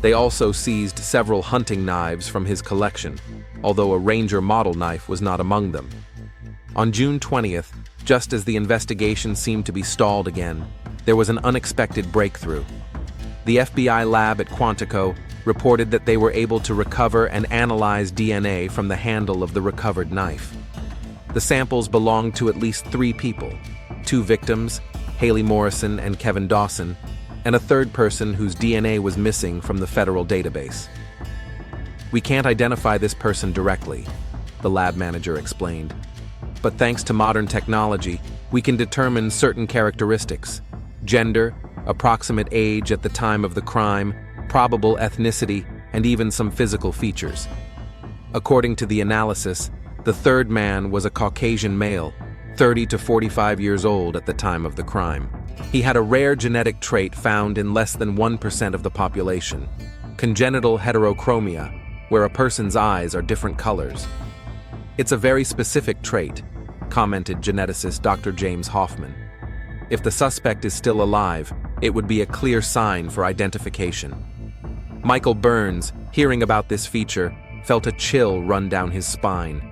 They also seized several hunting knives from his collection, although a Ranger model knife was not among them. On June 20th, just as the investigation seemed to be stalled again, there was an unexpected breakthrough. The FBI lab at Quantico reported that they were able to recover and analyze DNA from the handle of the recovered knife. The samples belonged to at least 3 people, 2 victims, Haley Morrison and Kevin Dawson, and a third person whose DNA was missing from the federal database. "We can't identify this person directly," the lab manager explained. "But thanks to modern technology, we can determine certain characteristics: gender, approximate age at the time of the crime, probable ethnicity, and even some physical features." According to the analysis, the third man was a Caucasian male, 30 to 45 years old at the time of the crime. He had a rare genetic trait found in less than 1% of the population: congenital heterochromia, where a person's eyes are different colors. "It's a very specific trait," commented geneticist Dr. James Hoffman. "If the suspect is still alive, it would be a clear sign for identification." Michael Burns, hearing about this feature, felt a chill run down his spine.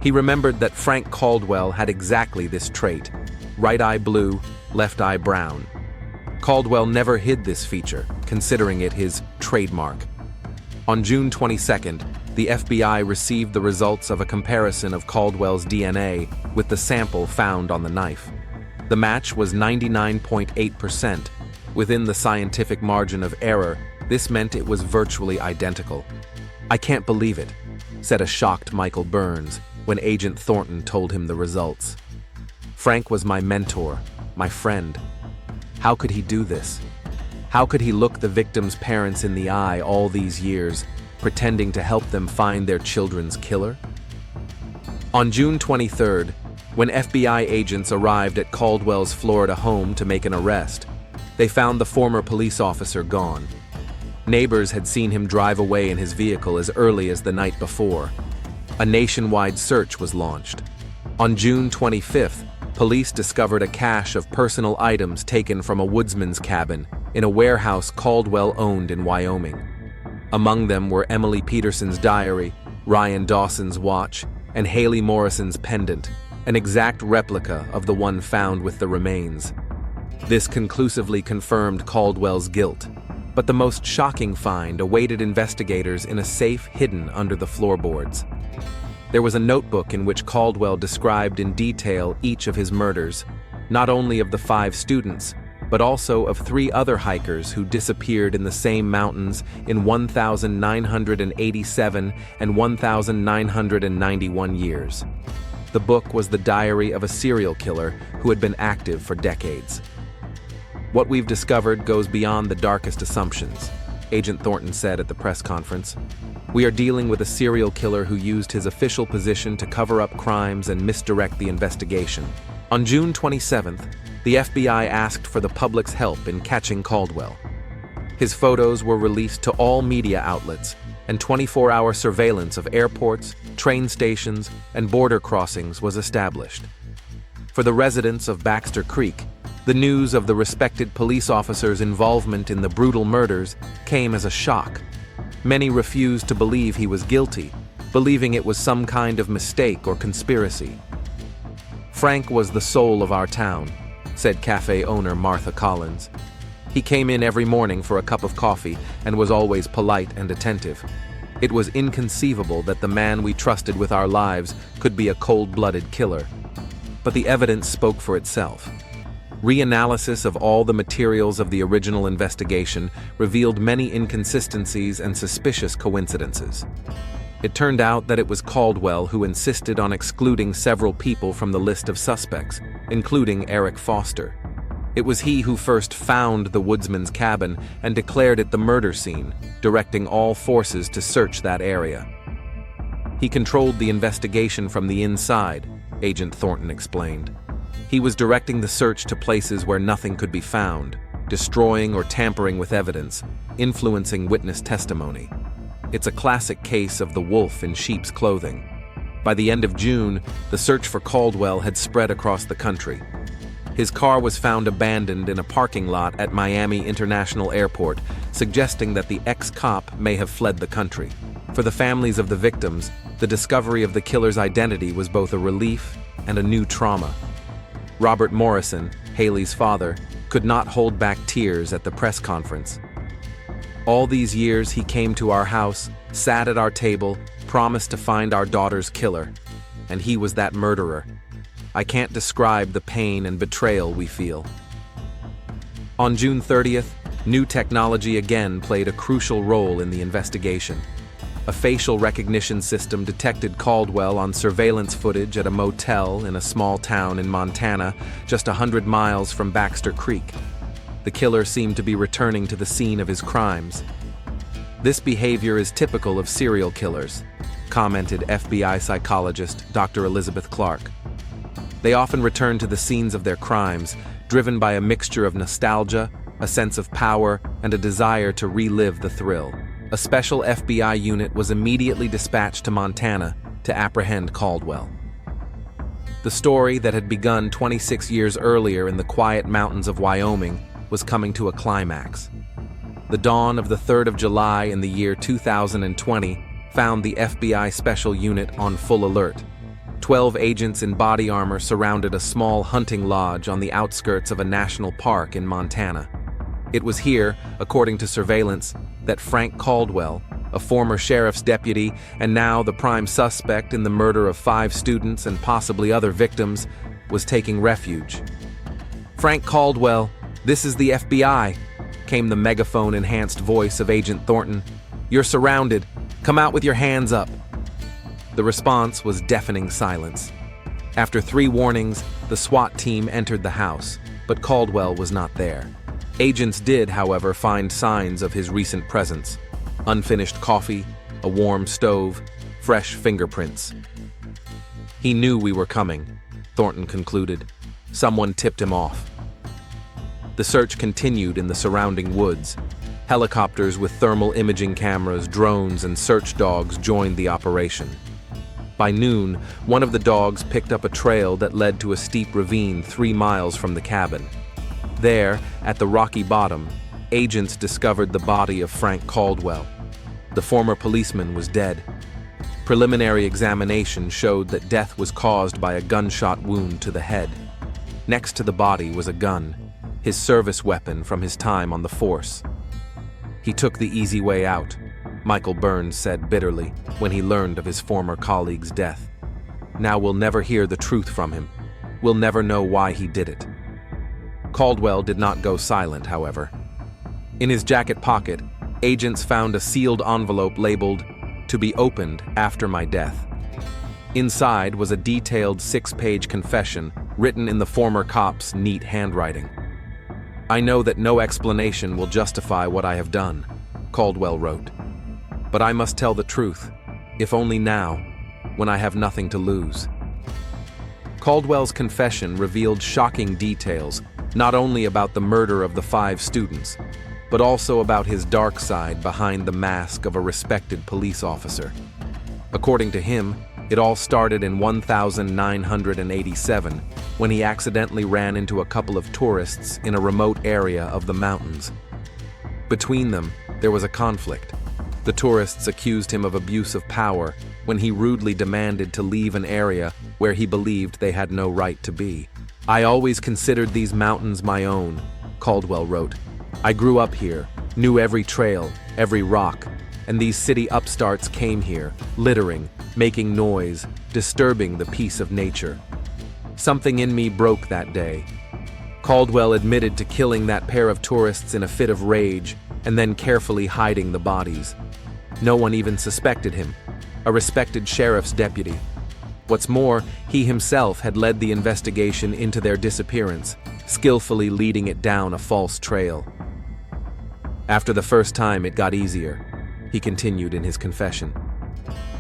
He remembered that Frank Caldwell had exactly this trait: right eye blue, left eye brown. Caldwell never hid this feature, considering it his trademark. On June 22nd, the FBI received the results of a comparison of Caldwell's DNA with the sample found on the knife. The match was 99.8%. Within the scientific margin of error, this meant it was virtually identical. "I can't believe it," said a shocked Michael Burns when Agent Thornton told him the results. "Frank was my mentor, my friend. How could he do this? How could he look the victim's parents in the eye all these years, pretending to help them find their children's killer?" On June 23rd, when FBI agents arrived at Caldwell's Florida home to make an arrest, they found the former police officer gone. Neighbors had seen him drive away in his vehicle as early as the night before. A nationwide search was launched. On June 25th, police discovered a cache of personal items taken from a woodsman's cabin in a warehouse Caldwell owned in Wyoming. Among them were Emily Peterson's diary, Ryan Dawson's watch, and Haley Morrison's pendant, an exact replica of the one found with the remains. This conclusively confirmed Caldwell's guilt, but the most shocking find awaited investigators in a safe hidden under the floorboards. There was a notebook in which Caldwell described in detail each of his murders, not only of the 5 students, but also of 3 other hikers who disappeared in the same mountains in 1,987 and 1,991 years. The book was the diary of a serial killer who had been active for decades. "What we've discovered goes beyond the darkest assumptions," Agent Thornton said at the press conference. "We are dealing with a serial killer who used his official position to cover up crimes and misdirect the investigation." On June 27th, the FBI asked for the public's help in catching Caldwell. His photos were released to all media outlets, and 24-hour surveillance of airports, train stations, and border crossings was established. For the residents of Baxter Creek, the news of the respected police officer's involvement in the brutal murders came as a shock. Many refused to believe he was guilty, believing it was some kind of mistake or conspiracy. "Frank was the soul of our town," said cafe owner Martha Collins. "He came in every morning for a cup of coffee and was always polite and attentive. It was inconceivable that the man we trusted with our lives could be a cold-blooded killer." But the evidence spoke for itself. Reanalysis of all the materials of the original investigation revealed many inconsistencies and suspicious coincidences. It turned out that it was Caldwell who insisted on excluding several people from the list of suspects, including Eric Foster. It was he who first found the woodsman's cabin and declared it the murder scene, directing all forces to search that area. "He controlled the investigation from the inside," Agent Thornton explained. "He was directing the search to places where nothing could be found, destroying or tampering with evidence, influencing witness testimony. It's a classic case of the wolf in sheep's clothing." By the end of June, the search for Caldwell had spread across the country. His car was found abandoned in a parking lot at Miami International Airport, suggesting that the ex-cop may have fled the country. For the families of the victims, the discovery of the killer's identity was both a relief and a new trauma. Robert Morrison, Haley's father, could not hold back tears at the press conference. All these years he came to our house, sat at our table, promised to find our daughter's killer. And he was that murderer. I can't describe the pain and betrayal we feel. On June 30th, new technology again played a crucial role in the investigation. A facial recognition system detected Caldwell on surveillance footage at a motel in a small town in Montana, just 100 miles from Baxter Creek. The killer seemed to be returning to the scene of his crimes. This behavior is typical of serial killers, commented FBI psychologist Dr. Elizabeth Clark. They often return to the scenes of their crimes, driven by a mixture of nostalgia, a sense of power, and a desire to relive the thrill. A special FBI unit was immediately dispatched to Montana to apprehend Caldwell. The story that had begun 26 years earlier in the quiet mountains of Wyoming was coming to a climax. The dawn of the 3rd of July in the year 2020 found the FBI Special Unit on full alert. 12 agents in body armor surrounded a small hunting lodge on the outskirts of a national park in Montana. It was here, according to surveillance, that Frank Caldwell, a former sheriff's deputy and now the prime suspect in the murder of 5 students and possibly other victims, was taking refuge. "Frank Caldwell, this is the FBI," came the megaphone-enhanced voice of Agent Thornton. "You're surrounded. Come out with your hands up." The response was deafening silence. After 3 warnings, the SWAT team entered the house, but Caldwell was not there. Agents did, however, find signs of his recent presence. Unfinished coffee, a warm stove, fresh fingerprints. "He knew we were coming," Thornton concluded. "Someone tipped him off." The search continued in the surrounding woods. Helicopters with thermal imaging cameras, drones, and search dogs joined the operation. By noon, one of the dogs picked up a trail that led to a steep ravine 3 miles from the cabin. There, at the rocky bottom, agents discovered the body of Frank Caldwell. The former policeman was dead. Preliminary examination showed that death was caused by a gunshot wound to the head. Next to the body was a gun, his service weapon from his time on the force. "He took the easy way out," Michael Burns said bitterly when he learned of his former colleague's death. "Now we'll never hear the truth from him. We'll never know why he did it." Caldwell did not go silent, however. In his jacket pocket, agents found a sealed envelope labeled, "To be opened after my death." Inside was a detailed 6-page confession written in the former cop's neat handwriting. "I know that no explanation will justify what I have done," Caldwell wrote. "But I must tell the truth, if only now, when I have nothing to lose." Caldwell's confession revealed shocking details, not only about the murder of the 5 students, but also about his dark side behind the mask of a respected police officer. According to him, it all started in 1987, when he accidentally ran into a couple of tourists in a remote area of the mountains. Between them, there was a conflict. The tourists accused him of abuse of power when he rudely demanded to leave an area where he believed they had no right to be. "I always considered these mountains my own," Caldwell wrote. "I grew up here, knew every trail, every rock, and these city upstarts came here, littering, making noise, disturbing the peace of nature. Something in me broke that day." Caldwell admitted to killing that pair of tourists in a fit of rage and then carefully hiding the bodies. No one even suspected him, a respected sheriff's deputy. What's more, he himself had led the investigation into their disappearance, skillfully leading it down a false trail. "After the first time, it got easier," he continued in his confession.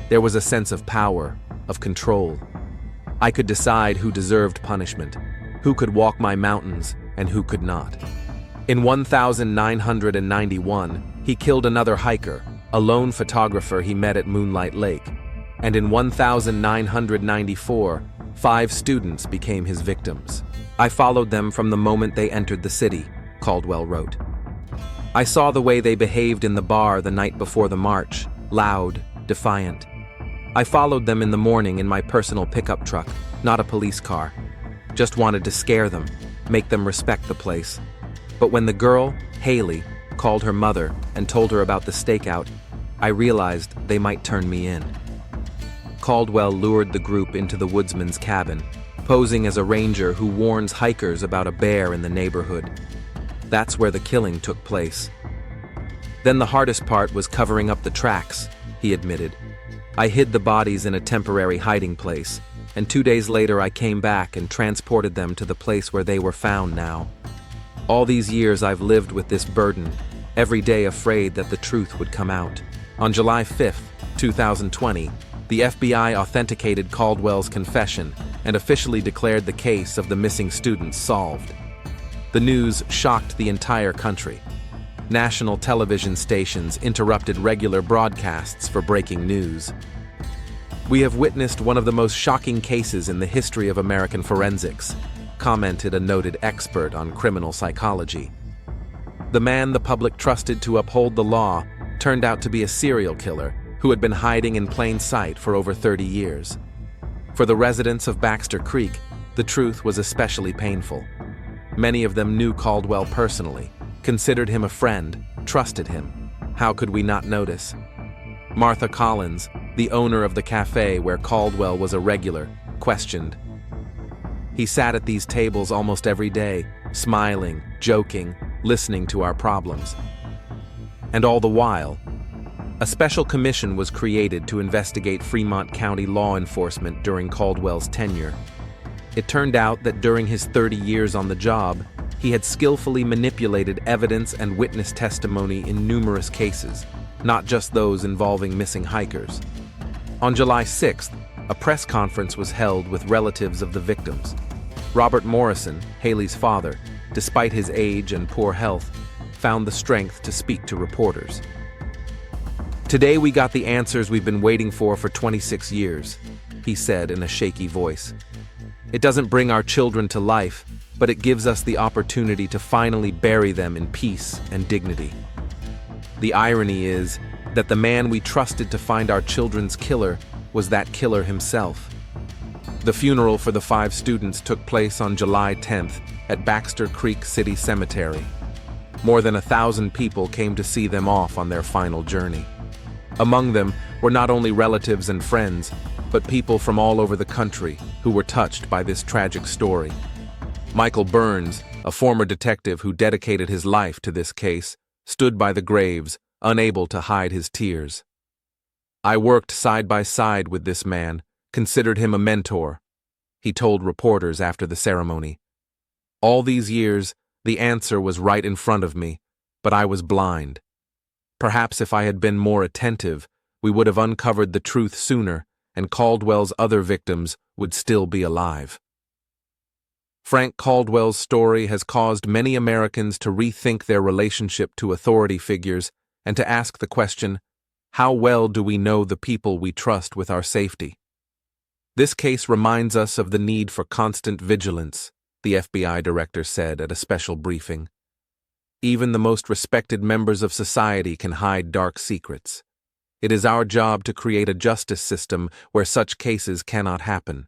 "There was a sense of power, of control. I could decide who deserved punishment, who could walk my mountains, and who could not. In 1991, he killed another hiker, a lone photographer he met at Moonlight Lake. and in 1994, 5 students became his victims. I followed them from the moment they entered the city, Caldwell wrote. I saw the way they behaved in the bar the night before the march, loud, defiant. I followed them in the morning in my personal pickup truck, not a police car. Just wanted to scare them, make them respect the place. But when the girl, Haley, called her mother and told her about the stakeout, I realized they might turn me in. Caldwell lured the group into the woodsman's cabin, posing as a ranger who warns hikers about a bear in the neighborhood. That's where the killing took place. Then the hardest part was covering up the tracks, he admitted. I hid the bodies in a temporary hiding place, and 2 days later I came back and transported them to the place where they were found now. All these years I've lived with this burden, every day afraid that the truth would come out. On July 5, 2020, the FBI authenticated Caldwell's confession and officially declared the case of the missing students solved. The news shocked the entire country. National television stations interrupted regular broadcasts for breaking news. We have witnessed one of the most shocking cases in the history of American forensics, commented a noted expert on criminal psychology. The man the public trusted to uphold the law turned out to be a serial killer who had been hiding in plain sight for over 30 years. For the residents of Baxter Creek, the truth was especially painful. Many of them knew Caldwell personally, considered him a friend, trusted him. How could we not notice? Martha Collins, the owner of the cafe where Caldwell was a regular, questioned. He sat at these tables almost every day, smiling, joking, listening to our problems. And all the while, a special commission was created to investigate Fremont County law enforcement during Caldwell's tenure. It turned out that during his 30 years on the job, he had skillfully manipulated evidence and witness testimony in numerous cases, not just those involving missing hikers. On July 6th, a press conference was held with relatives of the victims. Robert Morrison, Haley's father, despite his age and poor health, found the strength to speak to reporters. Today we got the answers we've been waiting for 26 years, he said in a shaky voice. It doesn't bring our children to life, but it gives us the opportunity to finally bury them in peace and dignity. The irony is that the man we trusted to find our children's killer was that killer himself. The funeral for the 5 students took place on July 10th at Baxter Creek City Cemetery. More than 1,000 people came to see them off on their final journey. Among them were not only relatives and friends, but people from all over the country who were touched by this tragic story. Michael Burns, a former detective who dedicated his life to this case, stood by the graves, unable to hide his tears. I worked side by side with this man, considered him a mentor, he told reporters after the ceremony. All these years, the answer was right in front of me, but I was blind. Perhaps if I had been more attentive, we would have uncovered the truth sooner, and Caldwell's other victims would still be alive. Frank Caldwell's story has caused many Americans to rethink their relationship to authority figures and to ask the question, how well do we know the people we trust with our safety? This case reminds us of the need for constant vigilance, the FBI director said at a special briefing. Even the most respected members of society can hide dark secrets. It is our job to create a justice system where such cases cannot happen.